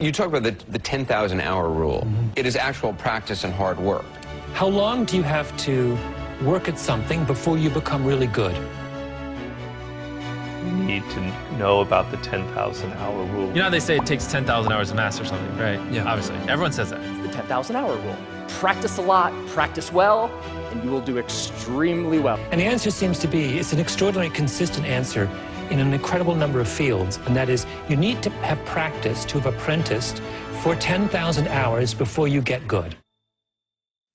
You talk about the 10,000 hour rule. It is actual practice and hard work. How long do you have to work at something before you become really good? You need to know about the 10,000 hour rule. You know, they say it takes 10,000 hours of math or something, right? Yeah. Obviously, everyone says that. It's the 10,000 hour rule. Practice a lot, practice well, and you will do extremely well. And the answer seems to be, it's an extraordinarily consistent answer in an incredible number of fields, and that is, you need to have practice to have apprenticed for 10,000 hours before you get good.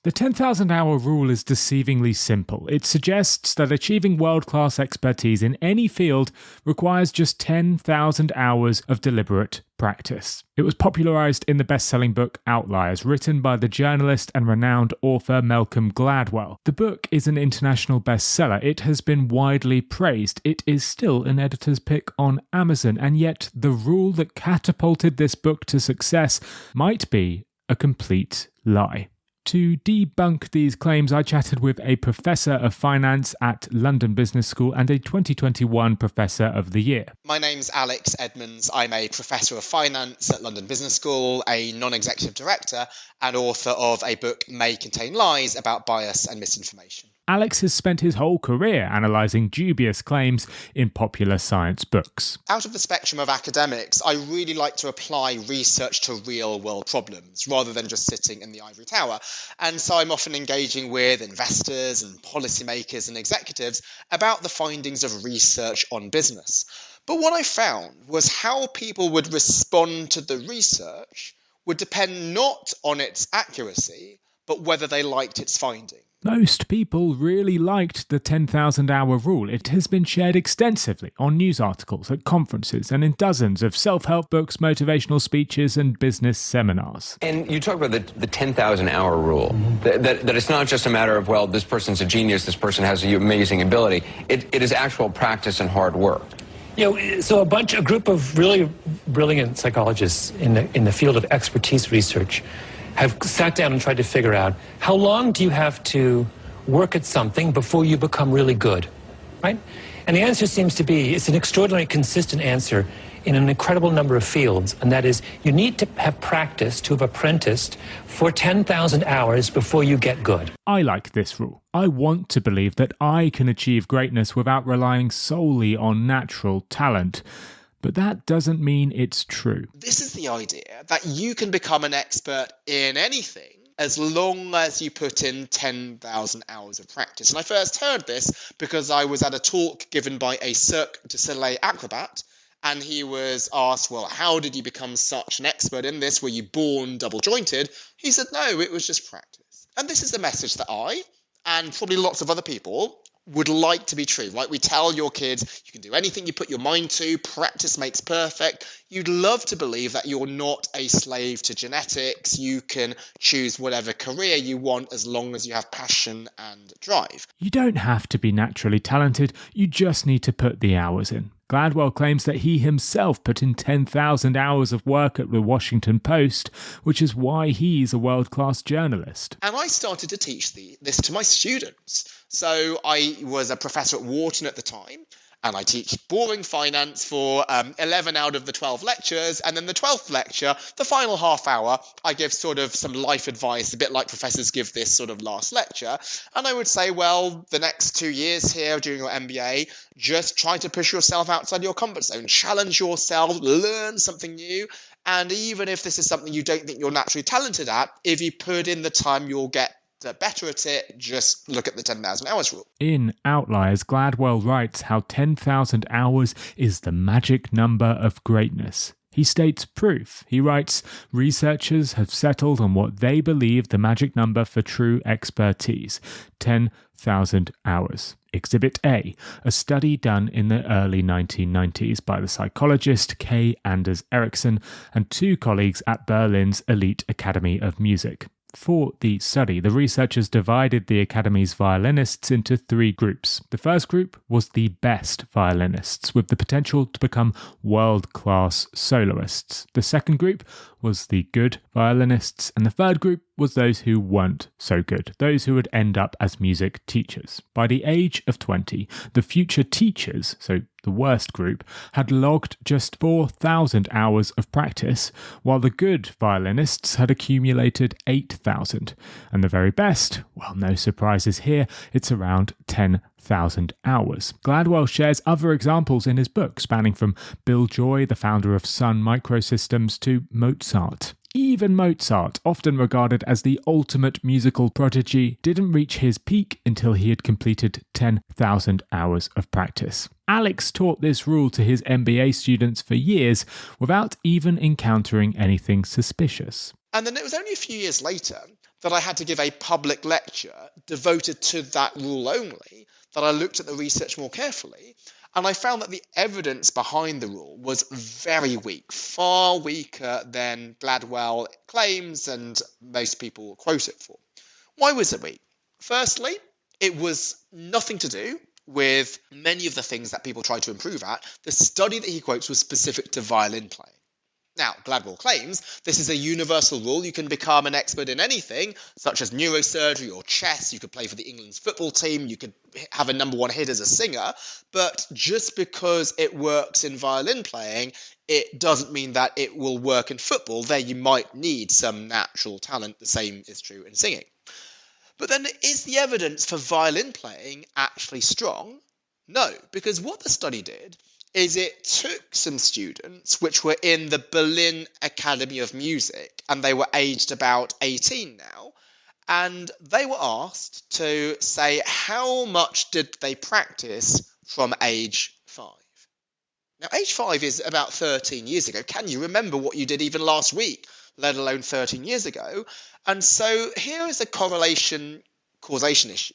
The 10,000 hour rule is deceivingly simple. It suggests that achieving world-class expertise in any field requires just 10,000 hours of deliberate practice. It was popularised in the best-selling book Outliers, written by the journalist and renowned author Malcolm Gladwell. The book is an international bestseller. It has been widely praised. It is still an editor's pick on Amazon, and yet the rule that catapulted this book to success might be a complete lie. To debunk these claims, I chatted with a professor of finance at London Business School and a 2021 Professor of the Year. My name's Alex Edmans. I'm a Professor of Finance at London Business School, a non-executive director and author of a book, May Contain Lies, about bias and misinformation. Alex has spent his whole career analysing dubious claims in popular science books. Out of the spectrum of academics, I really like to apply research to real-world problems rather than just sitting in the ivory tower. And so I'm often engaging with investors and policymakers and executives about the findings of research on business. But what I found was how people would respond to the research would depend not on its accuracy, but whether they liked its findings. Most people really liked the 10,000 hour rule. It has been shared extensively on news articles, at conferences, and in dozens of self-help books, motivational speeches, and business seminars. And you talk about the 10,000 hour rule, that it's not just a matter of, well, this person's a genius, this person has an amazing ability. It is actual practice and hard work. You know, so a group of really brilliant psychologists in the field of expertise research have sat down and tried to figure out, how long do you have to work at something before you become really good, right? And the answer seems to be, it's an extraordinarily consistent answer in an incredible number of fields, and that is, you need to have practice to have apprenticed for 10,000 hours before you get good. I like this rule. I want to believe that I can achieve greatness without relying solely on natural talent. But that doesn't mean it's true. This is the idea that you can become an expert in anything as long as you put in 10,000 hours of practice. And I first heard this because I was at a talk given by a Cirque du Soleil acrobat, and he was asked, well, how did you become such an expert in this? Were you born double-jointed? He said, no, it was just practice. And this is the message that I, and probably lots of other people, would like to be true, right? We tell your kids, you can do anything you put your mind to, practice makes perfect. You'd love to believe that you're not a slave to genetics. You can choose whatever career you want as long as you have passion and drive. You don't have to be naturally talented, you just need to put the hours in. Gladwell claims that he himself put in 10,000 hours of work at the Washington Post, which is why he's a world-class journalist. And I started to teach this to my students. So I was a professor at Wharton at the time, and I teach boring finance for 11 out of the 12 lectures. And then the 12th lecture, the final half hour, I give sort of some life advice, a bit like professors give this sort of last lecture. And I would say, well, the next 2 years here during your MBA, just try to push yourself outside your comfort zone, challenge yourself, learn something new. And even if this is something you don't think you're naturally talented at, if you put in the time, you'll get better at it. Just look at the 10,000 hours rule. In Outliers, Gladwell writes how 10,000 hours is the magic number of greatness. He states proof. He writes, researchers have settled on what they believe the magic number for true expertise, 10,000 hours. Exhibit A, a study done in the early 1990s by the psychologist K. Anders Ericsson and two colleagues at Berlin's Elite Academy of Music. For the study, the researchers divided the Academy's violinists into three groups. The first group was the best violinists, with the potential to become world-class soloists. The second group was the good violinists, and the third group was those who weren't so good, those who would end up as music teachers. By the age of 20, the future teachers, so the worst group, had logged just 4,000 hours of practice, while the good violinists had accumulated 8,000. And the very best, well, no surprises here, it's around 10,000 hours. Gladwell shares other examples in his book, spanning from Bill Joy, the founder of Sun Microsystems, to Mozart. Even Mozart, often regarded as the ultimate musical prodigy, didn't reach his peak until he had completed 10,000 hours of practice. Alex taught this rule to his MBA students for years without even encountering anything suspicious. And then it was only a few years later that I had to give a public lecture devoted to that rule only, that I looked at the research more carefully, and I found that the evidence behind the rule was very weak, far weaker than Gladwell claims and most people quote it for. Why was it weak? Firstly, it was nothing to do with many of the things that people try to improve at. The study that he quotes was specific to violin playing. Now, Gladwell claims this is a universal rule. You can become an expert in anything, such as neurosurgery or chess. You could play for the England's football team. You could have a number one hit as a singer. But just because it works in violin playing, it doesn't mean that it will work in football. There you might need some natural talent. The same is true in singing. But then, is the evidence for violin playing actually strong? No, because what the study did is it took some students which were in the Berlin Academy of Music, and they were aged about 18 now, and they were asked to say how much did they practice from age 5. Now, age 5 is about 13 years ago. Can you remember what you did even last week, let alone 13 years ago? And so here is a correlation-causation issue.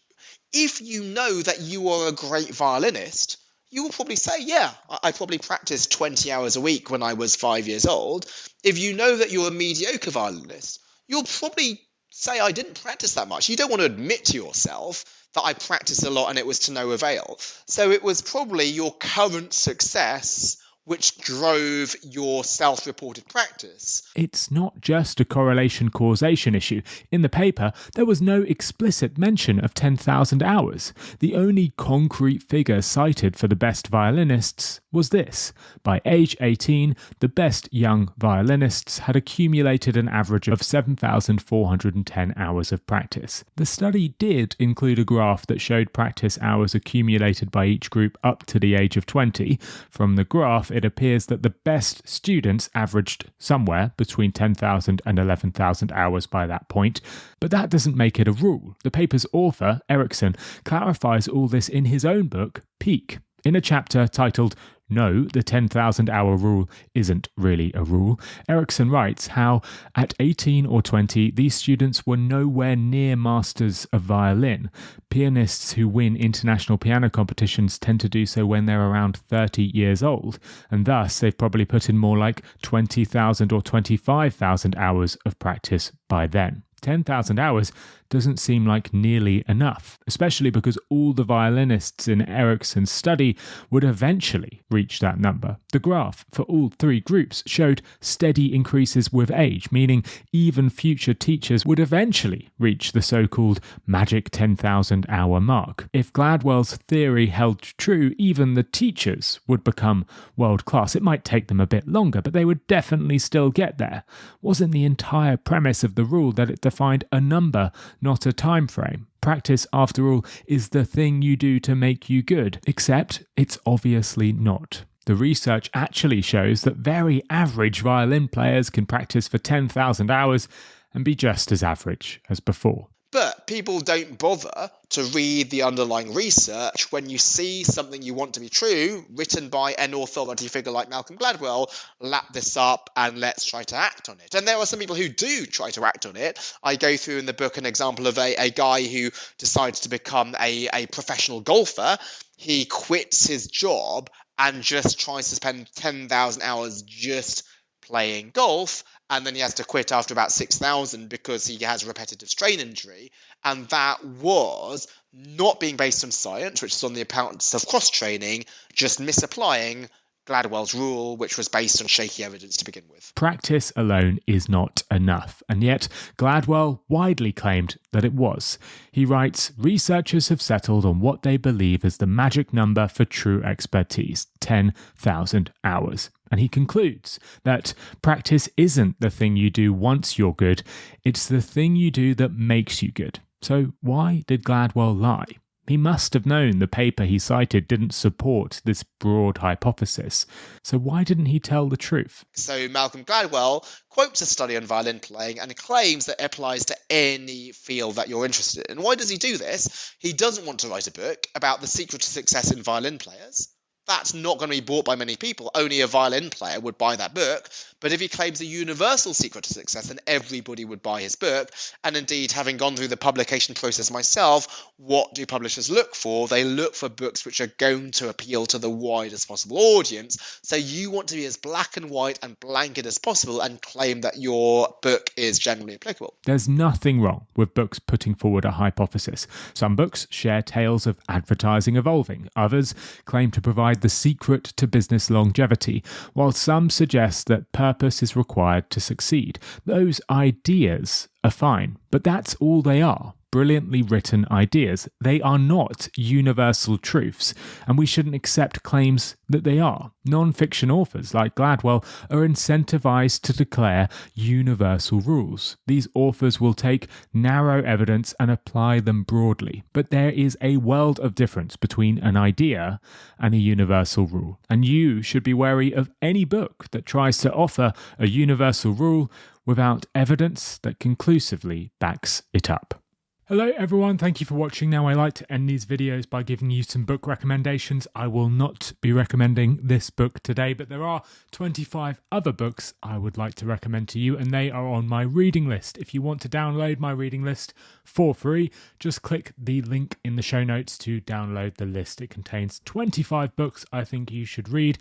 If you know that you are a great violinist, you will probably say, yeah, I probably practiced 20 hours a week when I was 5 years old. If you know that you're a mediocre violinist, you'll probably say, I didn't practice that much. You don't want to admit to yourself that I practiced a lot and it was to no avail. So it was probably your current success which drove your self-reported practice. It's not just a correlation-causation issue. In the paper, there was no explicit mention of 10,000 hours. The only concrete figure cited for the best violinists was this. By age 18, the best young violinists had accumulated an average of 7,410 hours of practice. The study did include a graph that showed practice hours accumulated by each group up to the age of 20. From the graph, it appears that the best students averaged somewhere between 10,000 and 11,000 hours by that point, but that doesn't make it a rule. The paper's author, Erickson, clarifies all this in his own book, Peak, in a chapter titled No, the 10,000 hour rule isn't really a rule. Erickson writes how at 18 or 20, these students were nowhere near masters of violin. Pianists who win international piano competitions tend to do so when they're around 30 years old, and thus they've probably put in more like 20,000 or 25,000 hours of practice by then. 10,000 hours doesn't seem like nearly enough, especially because all the violinists in Erickson's study would eventually reach that number. The graph for all three groups showed steady increases with age, meaning even future teachers would eventually reach the so-called magic 10,000 hour mark. If Gladwell's theory held true, even the teachers would become world-class. It might take them a bit longer, but they would definitely still get there. Wasn't the entire premise of the rule that it defined a number, not a time frame? Practice, after all, is the thing you do to make you good, except it's obviously not. The research actually shows that very average violin players can practice for 10,000 hours and be just as average as before. But people don't bother to read the underlying research when you see something you want to be true written by an authority figure like Malcolm Gladwell. Lap this up and let's try to act on it. And there are some people who do try to act on it. I go through in the book an example of a guy who decides to become a professional golfer. He quits his job and just tries to spend 10,000 hours just playing golf, and then he has to quit after about 6,000 because he has a repetitive strain injury. And that was not being based on science, which is on the account of cross-training, just misapplying Gladwell's rule, which was based on shaky evidence to begin with. Practice alone is not enough, and yet Gladwell widely claimed that it was. He writes, researchers have settled on what they believe is the magic number for true expertise, 10,000 hours. And he concludes that practice isn't the thing you do once you're good, it's the thing you do that makes you good. So why did Gladwell lie? He must have known the paper he cited didn't support this broad hypothesis. So why didn't he tell the truth? So Malcolm Gladwell quotes a study on violin playing and claims that it applies to any field that you're interested in. And why does he do this? He doesn't want to write a book about the secret to success in violin players. That's not going to be bought by many people. Only a violin player would buy that book. But if he claims a universal secret to success, then everybody would buy his book. And indeed, having gone through the publication process myself, what do publishers look for? They look for books which are going to appeal to the widest possible audience. So you want to be as black and white and blanket as possible and claim that your book is generally applicable. There's nothing wrong with books putting forward a hypothesis. Some books share tales of advertising evolving. Others claim to provide the secret to business longevity, while some suggest that purpose is required to succeed. Those ideas are fine, but that's all they are. Brilliantly written ideas. They are not universal truths, and we shouldn't accept claims that they are. Non-fiction authors like Gladwell are incentivized to declare universal rules. These authors will take narrow evidence and apply them broadly. But there is a world of difference between an idea and a universal rule, and you should be wary of any book that tries to offer a universal rule without evidence that conclusively backs it up. Hello everyone, thank you for watching. Now I like to end these videos by giving you some book recommendations. I will not be recommending this book today, but there are 25 other books I would like to recommend to you, and they are on my reading list. If you want to download my reading list for free, just click the link in the show notes to download the list. It contains 25 books I think you should read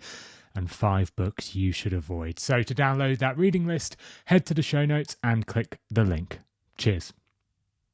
and 5 books you should avoid. So to download that reading list, head to the show notes and click the link. Cheers.